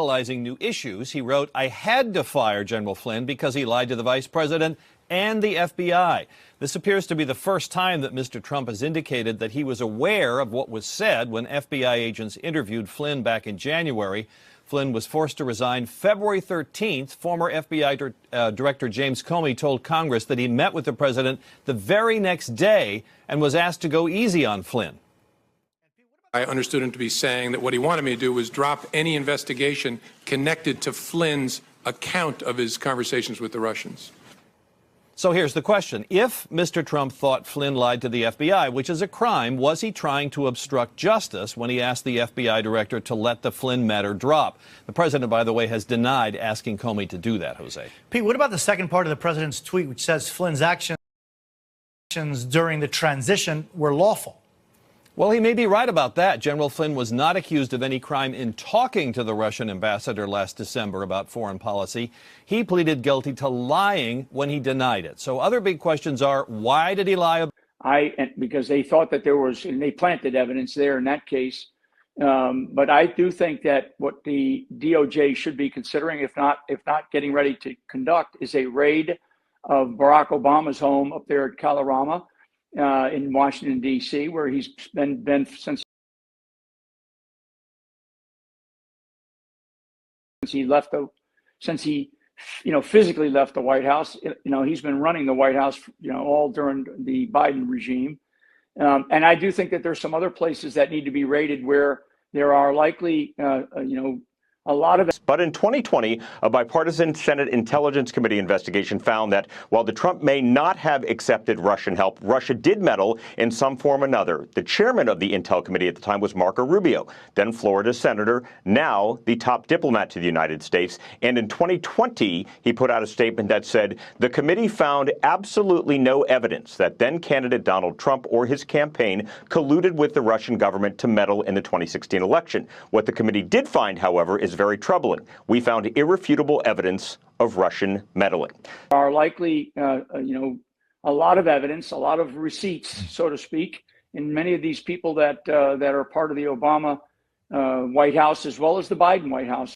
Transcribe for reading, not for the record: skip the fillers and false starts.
Analyzing new issues, he wrote, "I had to fire General Flynn because he lied to the vice president and the FBI." This appears to be the first time that Mr. Trump has indicated that he was aware of what was said when FBI agents interviewed Flynn back in January. Flynn was forced to resign February 13th. Former FBI Director James Comey told Congress that he met with the president the very next day and was asked to go easy on Flynn. I understood him to be saying that what he wanted me to do was drop any investigation connected to Flynn's account of his conversations with the Russians. So here's the question. If Mr. Trump thought Flynn lied to the FBI, which is a crime, was he trying to obstruct justice when he asked the FBI director to let the Flynn matter drop? The president, by the way, has denied asking Comey to do that, Jose. Pete, what about the second part of the president's tweet, which says Flynn's actions during the transition were lawful? Well, he may be right about that. General Flynn was not accused of any crime in talking to the Russian ambassador last December about foreign policy. He pleaded guilty to lying when he denied it. So other big questions are, why did he lie? Because they thought that there was, and they planted evidence there in that case. But I do think that what the DOJ should be considering, if not getting ready to conduct, is a raid of Barack Obama's home up there at Kalorama. In Washington, D.C., where he's been since he physically left the White House. He's been running the White House, all during the Biden regime. And I do think that there's some other places that need to be raided where there are likely, a lot of it. But in 2020, a bipartisan Senate Intelligence Committee investigation found that while the Trump may not have accepted Russian help, Russia did meddle in some form or another. The chairman of the Intel Committee at the time was Marco Rubio, then Florida senator, now the top diplomat to the United States. And in 2020, he put out a statement that said the committee found absolutely no evidence that then candidate Donald Trump or his campaign colluded with the Russian government to meddle in the 2016 election. What the committee did find, however, is very troubling. We found irrefutable evidence of Russian meddling. Are likely, a lot of evidence, a lot of receipts, so to speak, in many of these people that are part of the Obama White House, as well as the Biden White House.